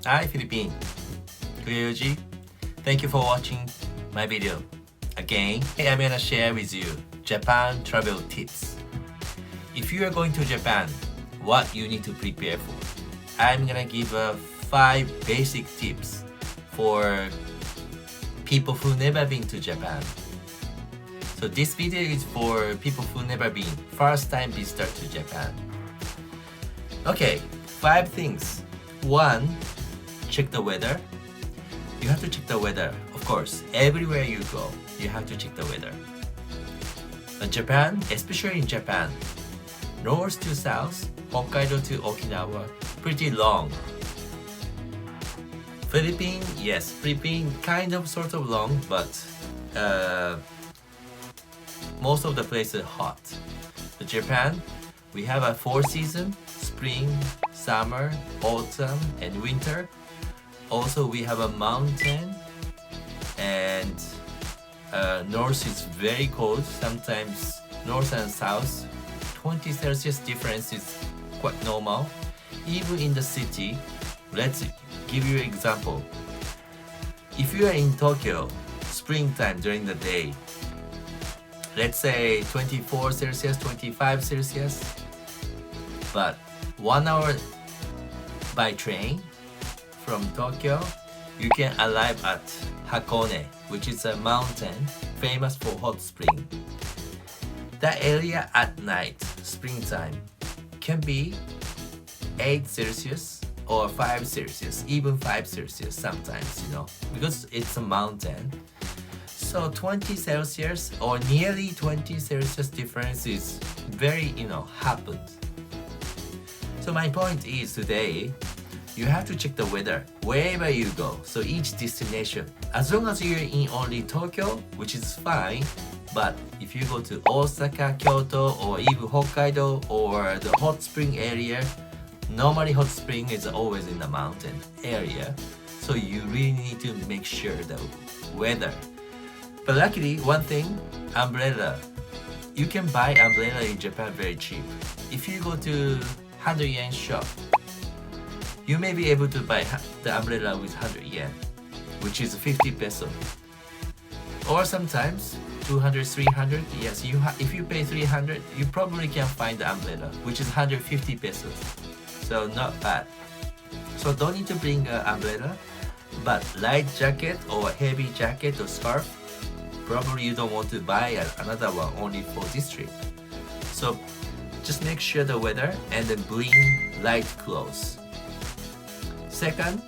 Hi Philippines, Kuya Yoji. Thank you for watching my video. Again, I'm gonna share with you Japan travel tips. If you are going to Japan, what you need to prepare for. I'm gonna give 5 basic tips for people who never been to Japan. So this video is for people who never been, first time visitor to Japan. Okay, 5 things. 1, check the weather. You have to check the weather, of course. Everywhere you go, you have to check the weather. Japan, especially in Japan, north to south, Hokkaido to Okinawa, pretty long. Philippines, yes, Philippines kind of sort of long, but most of the places hot. But Japan, we have a 4 season, spring, summer, autumn, and winter. Also, we have a mountain, and north is very cold. Sometimes north and south, 20 Celsius difference is quite normal. Even in the city, let's give you an example. If you are in Tokyo, springtime during the day, let's say 24 Celsius, 25 Celsius, but 1 hour by train from Tokyo, you can arrive at Hakone, which is a mountain famous for hot spring. That area at night, springtime, can be 8 Celsius or 5 Celsius, even 5 Celsius sometimes, because it's a mountain. So 20 Celsius or nearly 20 Celsius difference is very, happens. So my point is today, you have to check the weather wherever you go. So each destination, as long as you're in only Tokyo, which is fine, but if you go to Osaka, Kyoto, or even Hokkaido or the hot spring area, normally hot spring is always in the mountain area. So you really need to make sure the weather. But luckily, one thing, umbrella. You can buy umbrella in Japan very cheap. If you go to 100 yen shop, you may be able to buy the umbrella with 100 yen, which is 50 peso. Or sometimes 200, 300. Yes, if you pay 300, you probably can find the umbrella, which is 150 pesos. So not bad. So don't need to bring an umbrella, but light jacket or heavy jacket or scarf, probably you don't want to buy another one only for this trip. So just make sure the weather and then bring light clothes. Second,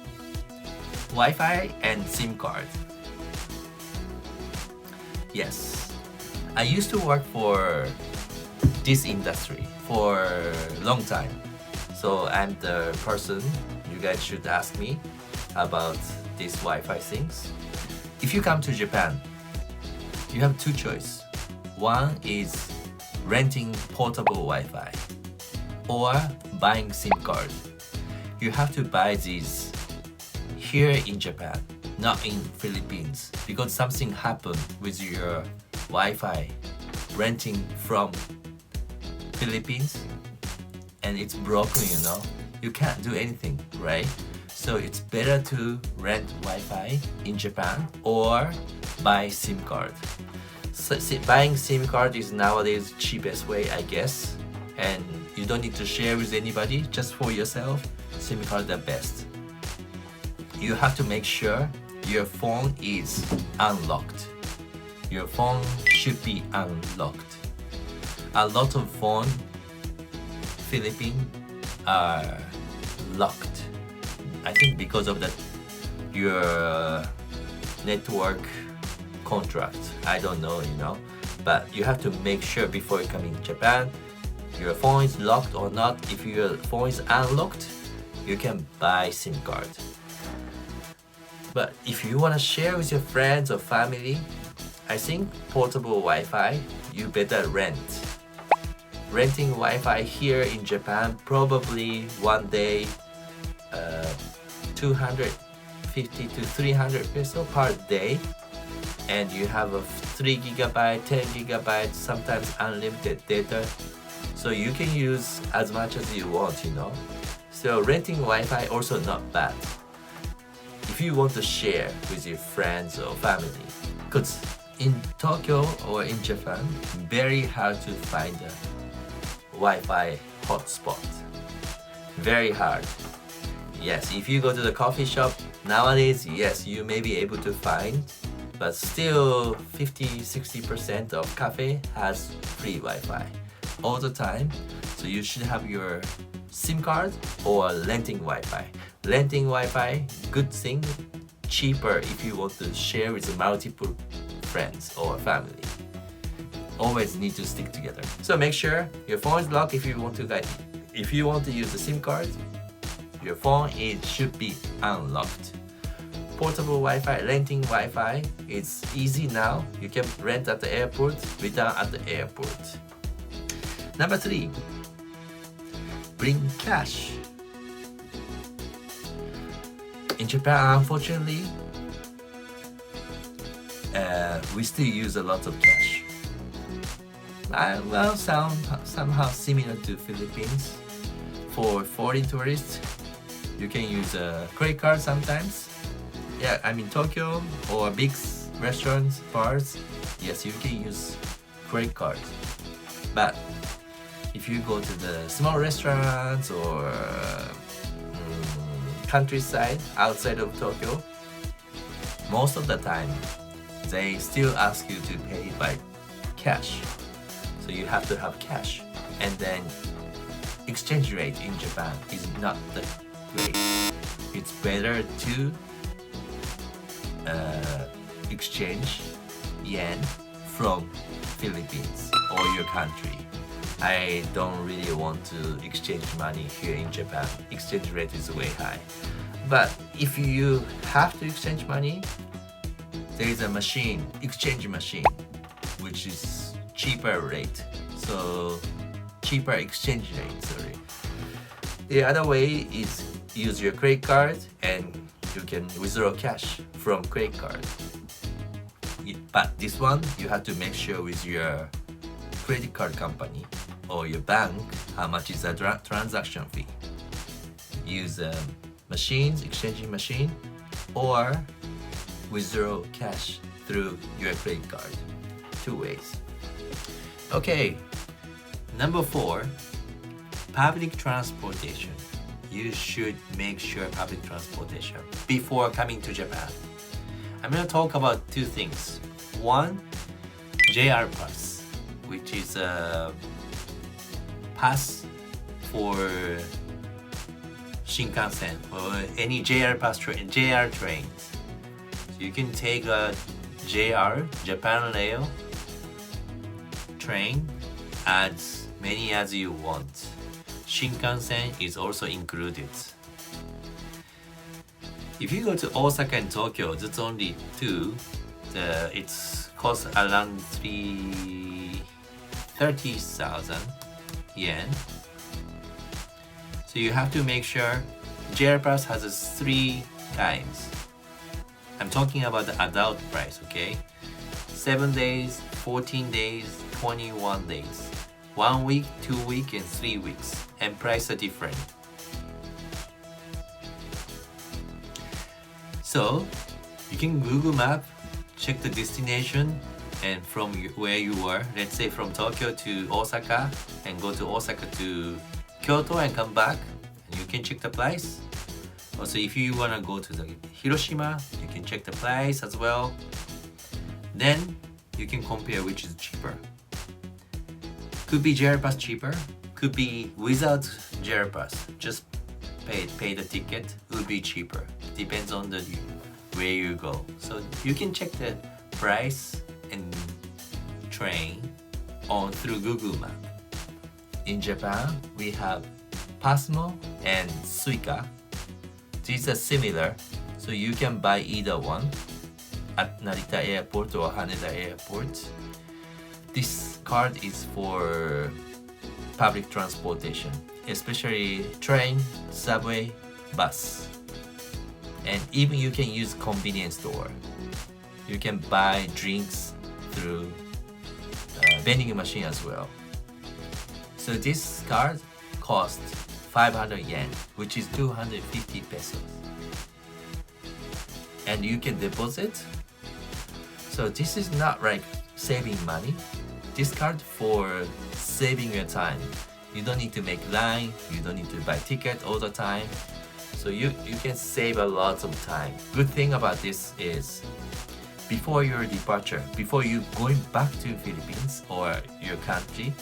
Wi-Fi and SIM card. Yes, I used to work for this industry for a long time. So I'm the person you guys should ask me about these Wi-Fi things. If you come to Japan, you have 2 choices. One is renting portable Wi-Fi or buying SIM card. You have to buy these here in Japan, not in Philippines, because something happened with your Wi-Fi renting from Philippines and it's broken, you can't do anything, right? So it's better to rent Wi-Fi in Japan or buy SIM card. So buying SIM card is nowadays cheapest way, I guess, and you don't need to share with anybody, just for yourself. SIM card the best. You have to make sure your phone is unlocked. Your phone should be unlocked. A lot of phone Philippines are locked. I think because of your network contract. I don't know, but you have to make sure before you come in Japan, your phone is locked or not. If your phone is unlocked, you can buy SIM card. But if you want to share with your friends or family, I think portable Wi-Fi, you better rent. Renting Wi-Fi here in Japan, probably one day 250 to 300 peso per day, and you have a 3 gigabyte, 10 gigabyte, sometimes unlimited data, so you can use as much as you want. So renting Wi-Fi also not bad. if you want to share with your friends or family, because in Tokyo or in Japan, very hard to find a Wi-Fi hotspot. Very hard. Yes, if you go to the coffee shop nowadays, yes, you may be able to find, but still 50-60% of cafe has free Wi-Fi all the time. So you should have your SIM card or renting Wi-Fi. Renting Wi-Fi, good thing, cheaper if you want to share with multiple friends or family. Always need to stick together. So make sure your phone is locked if you want to use the SIM card. Your phone should be unlocked. Portable Wi-Fi, renting Wi-Fi, it's easy now. You can rent at the airport, return at the airport. Number 3, bring cash. In Japan, unfortunately, we still use a lot of cash. Well, somehow similar to Philippines. For foreign tourists, you can use a credit card sometimes. Yeah, I mean Tokyo or big restaurants, bars, yes, you can use credit card. But if you go to the small restaurants or countryside outside of Tokyo, most of the time they still ask you to pay by cash. So you have to have cash. And then exchange rate in Japan is not that great. It's better to exchange yen from Philippines or your country. I don't really want to exchange money here in Japan. Exchange rate is way high. But if you have to exchange money, there is a machine, exchange machine, which is cheaper rate. So cheaper exchange rate, sorry. The other way is use your credit card and you can withdraw cash from credit card. But this one, you have to make sure with your credit card company or your bank how much is the transaction fee. Use machines, exchanging machine, or withdraw cash through your credit card. 2 ways. Okay, number 4, public transportation. You should make sure public transportation before coming to Japan. I'm going to talk about 2 things. One, JR Pass, which is a pass for Shinkansen or any JR trains. So you can take a JR, Japan Rail train as many as you want. Shinkansen is also included. If you go to Osaka and Tokyo, that's only 2. It's cost around 30,000 yen. So you have to make sure JR Pass has 3 kinds. I'm talking about the adult price, okay? 7 days, 14 days, 21 days. 1 week, 2 weeks, and 3 weeks. And price are different. So you can Google Map, check the destination, and from where you were, let's say from Tokyo to Osaka, and go to Osaka to Kyoto and come back, and you can check the price. Also, if you want to go to the Hiroshima, you can check the price as well. Then you can compare which is cheaper. Could be JR Pass cheaper, could be without JR Pass, just pay the ticket, would be cheaper. Depends on the where you go. So you can check the price and train on through Google Map. In Japan, we have Pasmo and Suica. These are similar, so you can buy either one at Narita Airport or Haneda Airport. This card is for public transportation, especially train, subway, bus. And even you can use convenience store. You can buy drinks through vending machine as well. So this card costs 500 yen, which is 250 pesos. and you can deposit. So this is not like saving money. This card for saving your time. You don't need to make line, you don't need to buy ticket all the time. So you can save a lot of time. Good thing about this is before your departure, before you going back to Philippines or your country,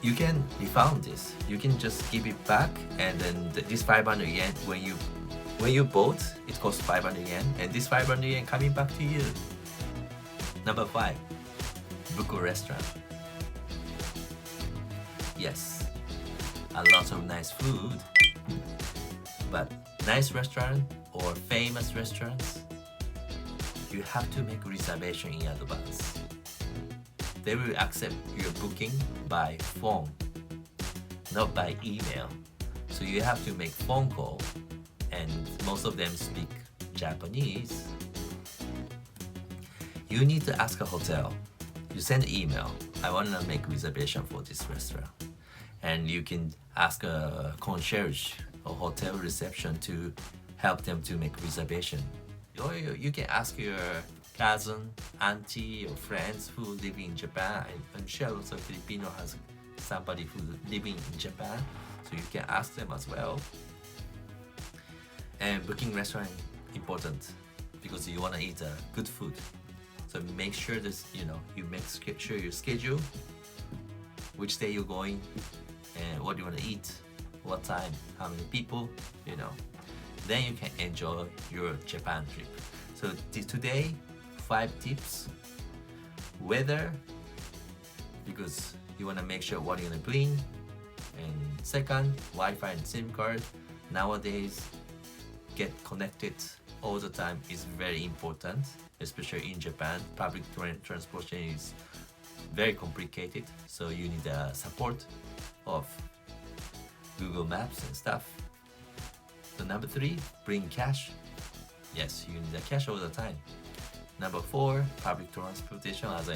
you can refund this. You can just give it back, and then this 500 yen when you bought, it costs 500 yen, and this 500 yen coming back to you. Number 5, book a restaurant. Yes, a lot of nice food, but nice restaurant or famous restaurants, you have to make reservation in advance. They will accept your booking by phone, not by email. So you have to make phone call, and most of them speak Japanese. You need to ask a hotel. You send an email. I want to make reservation for this restaurant. And you can ask a concierge or hotel reception to help them to make reservation. Or you can ask your cousin, auntie, or friends who live in Japan. I'm sure also Filipino has somebody who living in Japan, so you can ask them as well. And booking restaurant important because you want to eat good food. So make sure this, you make sure your schedule, which day you're going, and what you want to eat, what time, how many people, Then you can enjoy your Japan trip. So today, 5 tips. Weather, because you want to make sure what you're going to bring. And second, Wi-Fi and SIM card. Nowadays, get connected all the time is very important, especially in Japan. Public transportation is very complicated, so you need the support of Google Maps and stuff. So number 3, bring cash. Yes, you need the cash all the time. Number 4, public transportation. As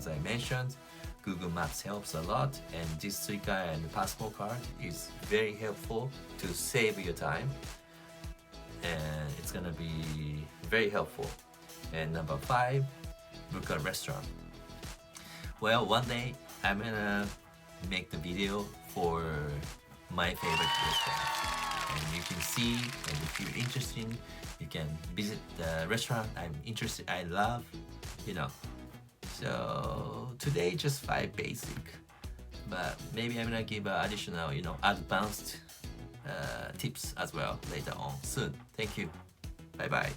I mentioned, Google Maps helps a lot, and this Suica and passport card is very helpful to save your time, and it's gonna be very helpful. And number 5, book a restaurant. Well, one day I'm gonna make the video for my favorite restaurant, and you can see, and if you're interested, you can visit the restaurant I'm interested, I love, So today just 5 basic, but maybe I'm gonna give additional, advanced tips as well later on soon. Thank you. Bye bye.